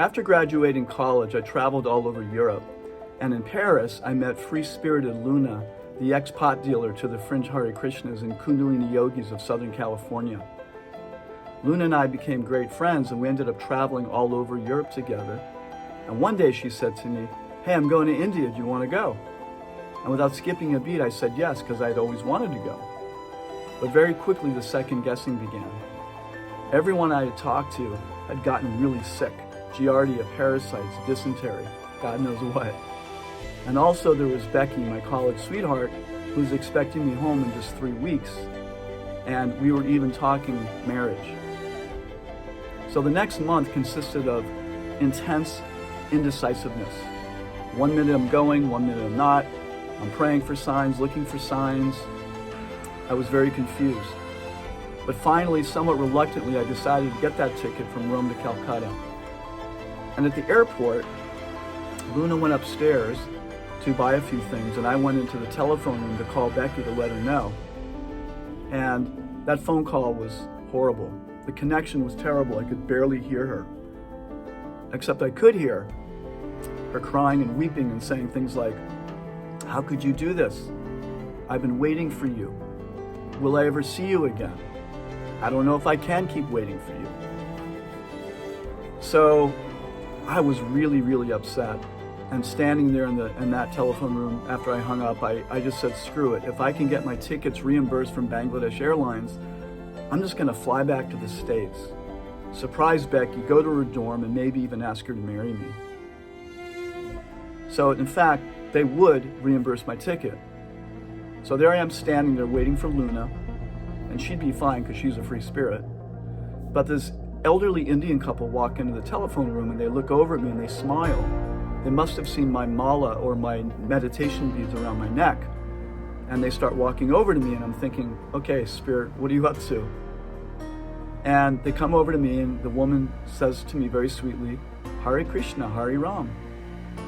After graduating college, I traveled all over Europe, and in Paris, I met free-spirited Luna, the ex-pot dealer to the fringe Hare Krishnas and Kundalini yogis of Southern California. Luna and I became great friends, and we ended up traveling all over Europe together. And one day she said to me, "Hey, I'm going to India, do you want to go?" And without skipping a beat, I said yes, because I'd always wanted to go. But very quickly, the second guessing began. Everyone I had talked to had gotten really sick. Giardia, parasites, dysentery, God knows what. And also there was Becky, my college sweetheart, who was expecting me home in just 3 weeks. And we were even talking marriage. So the next month consisted of intense indecisiveness. 1 minute I'm going, 1 minute I'm not. I'm praying for signs, looking for signs. I was very confused. But finally, somewhat reluctantly, I decided to get that ticket from Rome to Calcutta. And at the airport, Luna went upstairs to buy a few things, and I went into the telephone room to call Becky to let her know. And that phone call was horrible. The connection was terrible. I could barely hear her. Except I could hear her crying and weeping and saying things like, "How could you do this? I've been waiting for you. Will I ever see you again? I don't know if I can keep waiting for you." So I was really, really upset. And standing there in that telephone room after I hung up, I just said, screw it. If I can get my tickets reimbursed from Bangladesh Airlines, I'm just gonna fly back to the States, surprise Becky, go to her dorm, and maybe even ask her to marry me. So in fact, they would reimburse my ticket. So there I am standing there waiting for Luna, and she'd be fine because she's a free spirit. But this elderly Indian couple walk into the telephone room and they look over at me and they smile. They must have seen my mala or my meditation beads around my neck. And they start walking over to me and I'm thinking, okay, spirit, what are you up to? And they come over to me and the woman says to me very sweetly, "Hare Krishna, Hare Ram.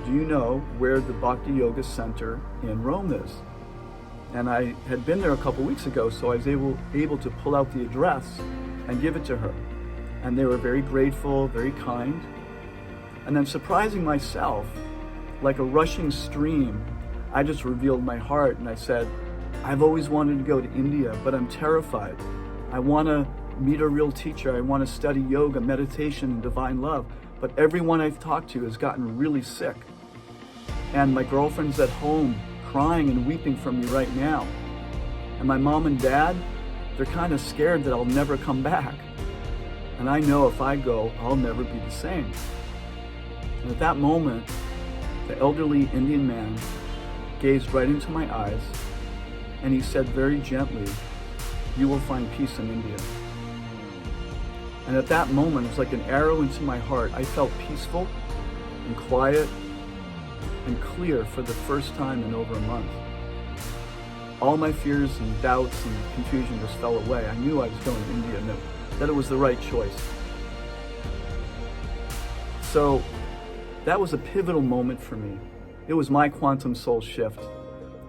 Do you know where the Bhakti Yoga Center in Rome is?" And I had been there a couple weeks ago, so I was able to pull out the address and give it to her. And they were very grateful, very kind. And then surprising myself, like a rushing stream, I just revealed my heart and I said, "I've always wanted to go to India, but I'm terrified. I want to meet a real teacher. I want to study yoga, meditation, and divine love. But everyone I've talked to has gotten really sick. And my girlfriend's at home crying and weeping for me right now. And my mom and dad, they're kind of scared that I'll never come back. And I know if I go, I'll never be the same." And at that moment, the elderly Indian man gazed right into my eyes and he said very gently, "You will find peace in India." And at that moment, it was like an arrow into my heart. I felt peaceful and quiet and clear for the first time in over a month. All my fears and doubts and confusion just fell away. I knew I was going to India and that it was the right choice. So that was a pivotal moment for me. It was my quantum soul shift.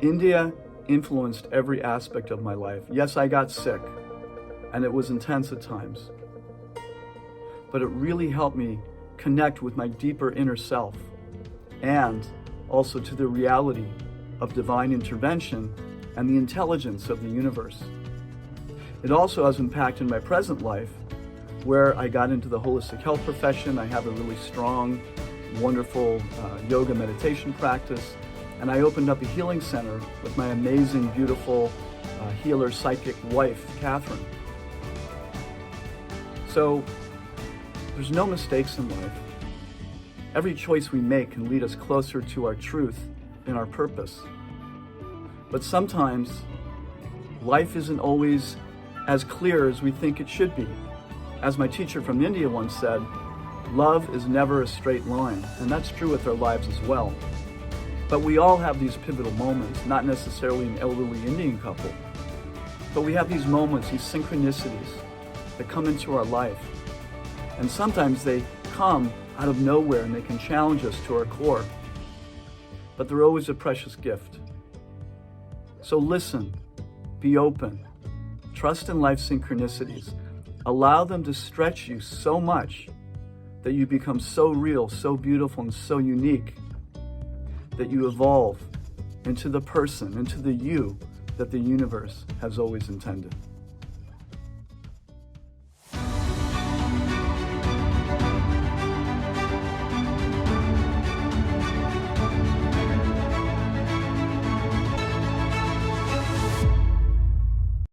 India influenced every aspect of my life. Yes, I got sick, and it was intense at times. But it really helped me connect with my deeper inner self and also to the reality of divine intervention and the intelligence of the universe. It also has impacted my present life, where I got into the holistic health profession. I have a really strong, wonderful yoga meditation practice, and I opened up a healing center with my amazing, beautiful healer, psychic wife, Catherine. So there's no mistakes in life. Every choice we make can lead us closer to our truth and our purpose. But sometimes life isn't always as clear as we think it should be. As my teacher from India once said, love is never a straight line, and that's true with our lives as well. But we all have these pivotal moments, not necessarily an elderly Indian couple, but we have these moments, these synchronicities that come into our life. And sometimes they come out of nowhere and they can challenge us to our core, but they're always a precious gift. So listen, be open, trust in life's synchronicities, allow them to stretch you so much that you become so real, so beautiful, and so unique that you evolve into the person, into the you that the universe has always intended.